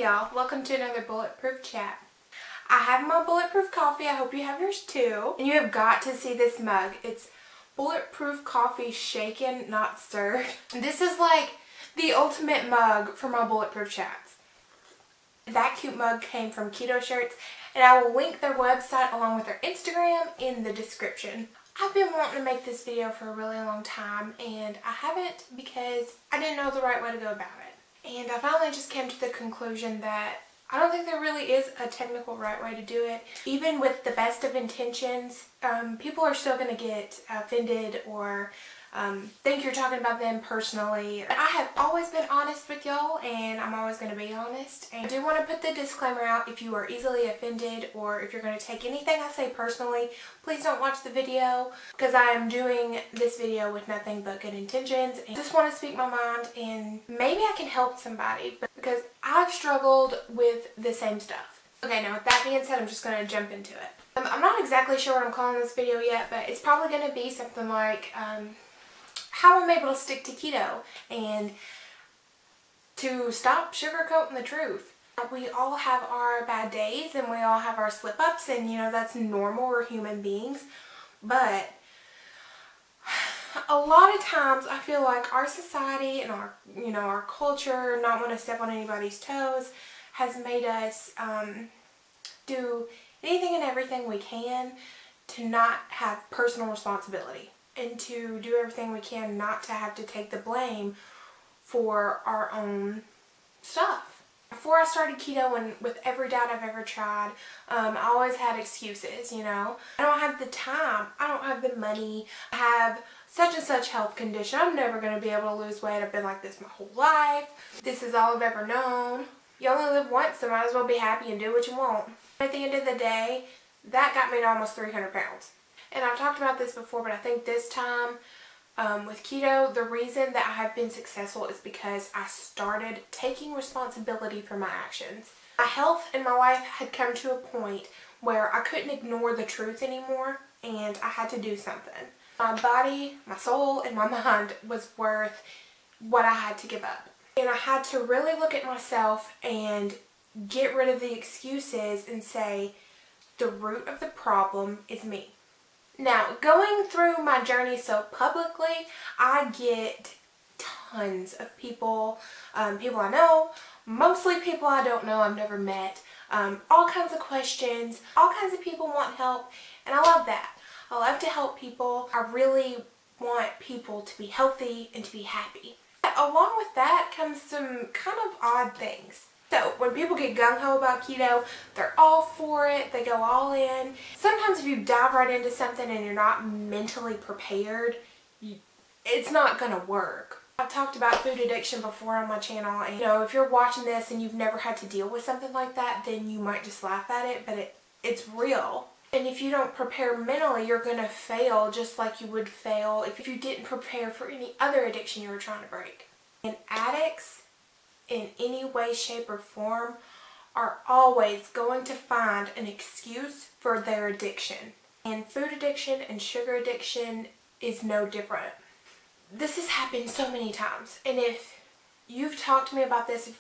y'all, welcome to another Bulletproof Chat. I have my bulletproof coffee, I hope you have yours too. And you have got to see this mug. It's bulletproof coffee shaken, not stirred. This is like the ultimate mug for my bulletproof chats. That cute mug came from Keto Shirts, and I will link their website along with their Instagram in the description. I've been wanting to make this video for a really long time, and I haven't because I didn't know the right way to go about it. And I finally just came to the conclusion that I don't think there really is a technical right way to do it. Even with the best of intentions, people are still going to get offended or think you're talking about them personally. I have always been honest with y'all, and I'm always going to be honest. And I do want to put the disclaimer out: if you are easily offended or if you're going to take anything I say personally, please don't watch the video, because I am doing this video with nothing but good intentions and just want to speak my mind, and maybe I can help somebody because I've struggled with the same stuff. Okay, now with that being said, I'm just going to jump into it. I'm not exactly sure what I'm calling this video yet, but it's probably going to be something like how I'm able to stick to keto and to stop sugarcoating the truth. We all have our bad days and we all have our slip-ups, and you know, that's normal. We're human beings. But a lot of times I feel like our society and our culture, not want to step on anybody's toes, has made us do anything and everything we can to not have personal responsibility, and to do everything we can not to have to take the blame for our own stuff. Before I started keto, and with every diet I've ever tried, I always had excuses, you know. I don't have the time, I don't have the money, I have such and such health condition, I'm never going to be able to lose weight, I've been like this my whole life, this is all I've ever known. You only live once, so might as well be happy and do what you want. At the end of the day, that got me to almost 300 pounds. And I've talked about this before, but I think this time with keto, the reason that I have been successful is because I started taking responsibility for my actions. My health and my life had come to a point where I couldn't ignore the truth anymore, and I had to do something. My body, my soul, and my mind was worth what I had to give up. And I had to really look at myself and get rid of the excuses and say, the root of the problem is me. Now, going through my journey so publicly, I get tons of people, people I know, mostly people I don't know, I've never met, all kinds of questions, all kinds of people want help, and I love that. I love to help people. I really want people to be healthy and to be happy. Along with that comes some kind of odd things. So when people get gung-ho about keto, they're all for it, they go all in. Sometimes if you dive right into something and you're not mentally prepared, it's not gonna work. I've talked about food addiction before on my channel, and you know, if you're watching this and you've never had to deal with something like that, then you might just laugh at it, but it's real. And if you don't prepare mentally, you're gonna fail just like you would fail if you didn't prepare for any other addiction you were trying to break. And addicts, in any way, shape, or form, are always going to find an excuse for their addiction. And food addiction and sugar addiction is no different. This has happened so many times, and if you've talked to me about this,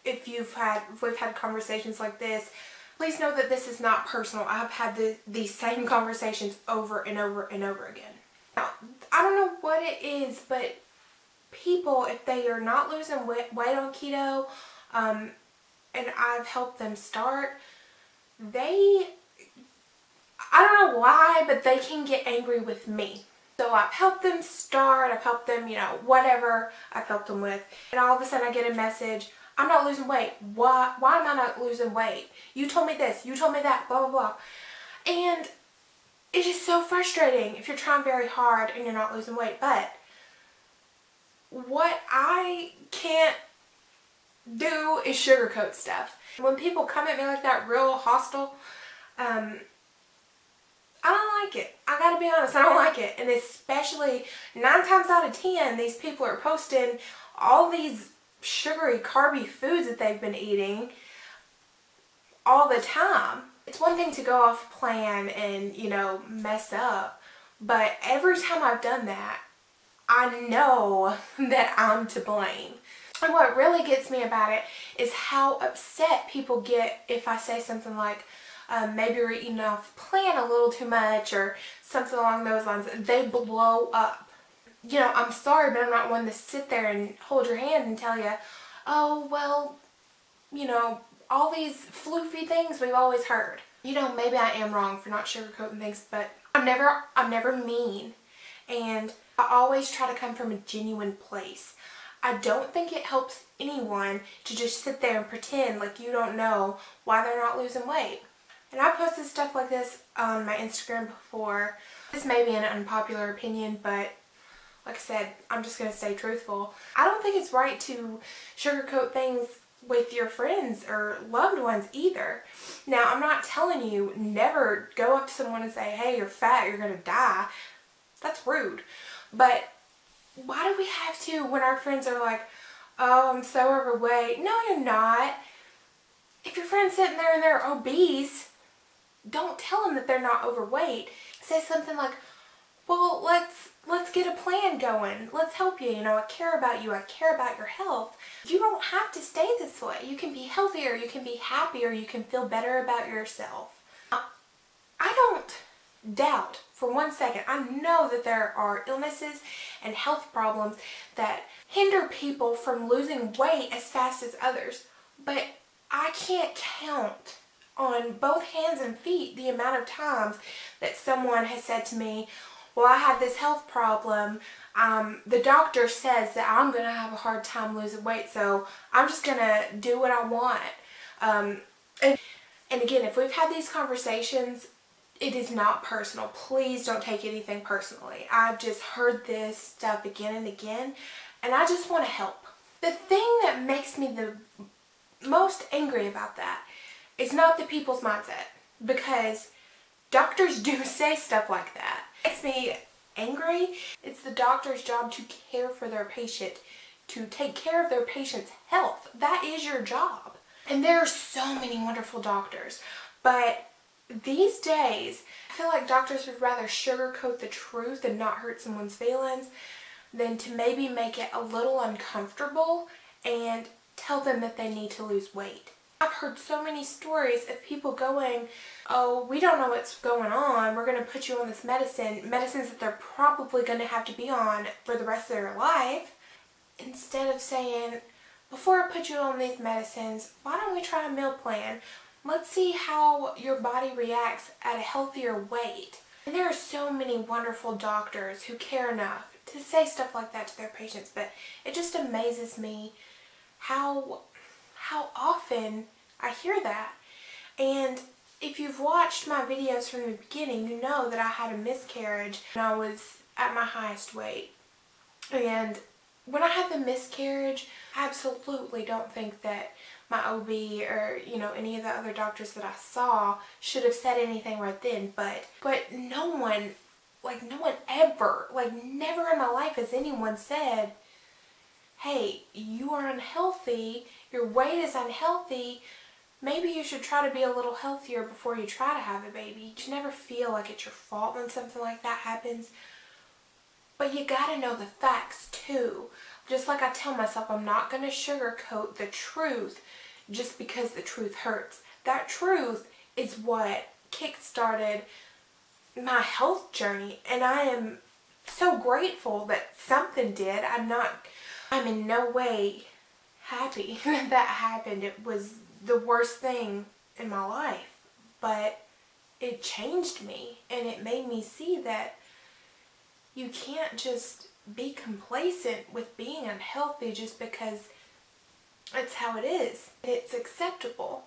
if we've had conversations like this, please know that this is not personal. I've had these same conversations over and over and over again. Now, I don't know what it is, but people, if they are not losing weight on keto, and I've helped them start, I don't know why, but they can get angry with me. So I've helped them start, I've helped them, you know, whatever I've helped them with, and all of a sudden I get a message, I'm not losing weight. Why am I not losing weight? You told me this, you told me that, blah, blah, blah. And it is so frustrating if you're trying very hard and you're not losing weight. But what I can't do is sugarcoat stuff. When people come at me like that, real hostile, I don't like it. I gotta be honest, I don't like it. And especially 9 times out of 10, these people are posting all these sugary, carby foods that they've been eating all the time. It's one thing to go off plan and, you know, mess up, but every time I've done that, I know that I'm to blame. And what really gets me about it is how upset people get if I say something like, maybe you're eating off plan a little too much or something along those lines. They blow up. You know, I'm sorry, but I'm not one to sit there and hold your hand and tell you, oh, well, you know, all these floofy things we've always heard. You know, maybe I am wrong for not sugarcoating things, but I'm never mean. And I always try to come from a genuine place. I don't think it helps anyone to just sit there and pretend like you don't know why they're not losing weight. And I posted stuff like this on my Instagram before. This may be an unpopular opinion, but like I said, I'm just going to stay truthful. I don't think it's right to sugarcoat things with your friends or loved ones either. Now, I'm not telling you never go up to someone and say, hey, you're fat, you're going to die. That's rude. But why do we have to, when our friends are like, oh, I'm so overweight? No, you're not. If your friend's sitting there and they're obese, don't tell them that they're not overweight. Say something like, well, let's get a plan going. Let's help you. You know, I care about you. I care about your health. You don't have to stay this way. You can be healthier. You can be happier. You can feel better about yourself. I don't doubt for 1 second. I know that there are illnesses and health problems that hinder people from losing weight as fast as others. But I can't count on both hands and feet the amount of times that someone has said to me, well, I have this health problem. The doctor says that I'm going to have a hard time losing weight, so I'm just going to do what I want. And again, if we've had these conversations, it is not personal. Please don't take anything personally. I've just heard this stuff again and again, and I just want to help. The thing that makes me the most angry about that is not the people's mindset, because doctors do say stuff like that. It makes me angry. It's the doctor's job to care for their patient, to take care of their patient's health. That is your job. And there are so many wonderful doctors, but these days, I feel like doctors would rather sugarcoat the truth and not hurt someone's feelings than to maybe make it a little uncomfortable and tell them that they need to lose weight. I've heard so many stories of people going, oh, we don't know what's going on. We're going to put you on this medicines that they're probably going to have to be on for the rest of their life. Instead of saying, before I put you on these medicines, why don't we try a meal plan? Let's see how your body reacts at a healthier weight. And there are so many wonderful doctors who care enough to say stuff like that to their patients, but it just amazes me how often I hear that. And if you've watched my videos from the beginning, you know that I had a miscarriage when I was at my highest weight. And when I had the miscarriage, I absolutely don't think that my OB or, you know, any of the other doctors that I saw should have said anything right then. But no one ever, never in my life has anyone said, hey, you are unhealthy, your weight is unhealthy, maybe you should try to be a little healthier before you try to have a baby. You should never feel like it's your fault when something like that happens. But you gotta know the facts too. Just like I tell myself, I'm not gonna sugarcoat the truth just because the truth hurts. That truth is what kick-started my health journey, and I am so grateful that something did. I'm in no way happy that that happened. It was the worst thing in my life, but it changed me, and it made me see that you can't just be complacent with being unhealthy just because it's how it is. It's acceptable.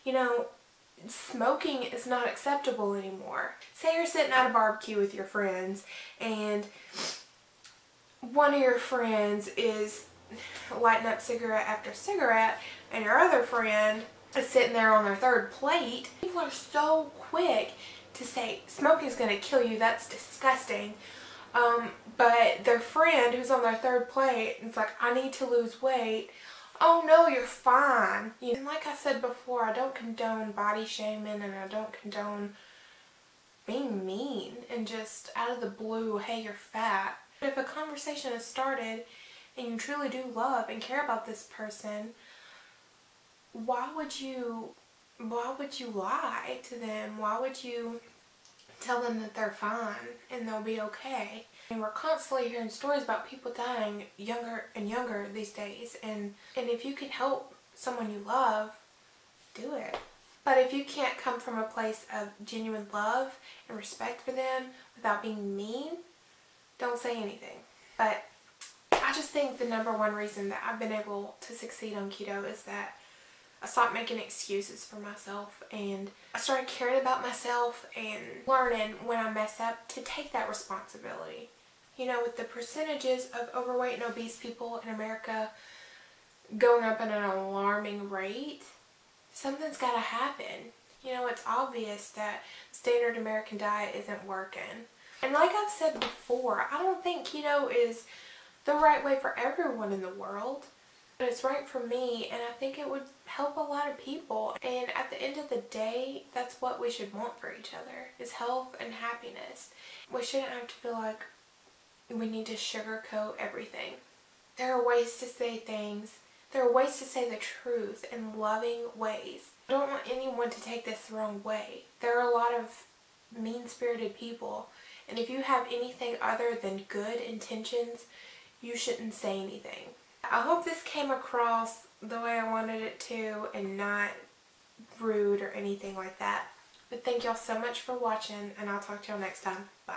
You know, smoking is not acceptable anymore. Say you're sitting at a barbecue with your friends and one of your friends is lighting up cigarette after cigarette and your other friend is sitting there on their third plate. People are so quick to say smoking is going to kill you, that's disgusting. But their friend who's on their third plate is like, I need to lose weight. Oh no, you're fine. And like I said before, I don't condone body shaming, and I don't condone being mean and just out of the blue, hey, you're fat. But if a conversation is started and you truly do love and care about this person, why would you lie to them? Why would you tell them that they're fine and they'll be okay? And we're constantly hearing stories about people dying younger and younger these days, and if you can help someone you love, do it. But if you can't come from a place of genuine love and respect for them without being mean, don't say anything. But I just think the number one reason that I've been able to succeed on keto is that I stopped making excuses for myself, and I started caring about myself and learning when I mess up to take that responsibility. You know, with the percentages of overweight and obese people in America going up at an alarming rate, something's got to happen. You know, it's obvious that standard American diet isn't working. And like I've said before, I don't think keto is the right way for everyone in the world. But it's right for me, and I think it would help a lot of people. And at the end of the day, that's what we should want for each other, is health and happiness. We shouldn't have to feel like we need to sugarcoat everything. There are ways to say things. There are ways to say the truth in loving ways. I don't want anyone to take this the wrong way. There are a lot of mean-spirited people, and if you have anything other than good intentions, you shouldn't say anything. I hope this came across the way I wanted it to and not rude or anything like that. But thank y'all so much for watching, and I'll talk to y'all next time. Bye.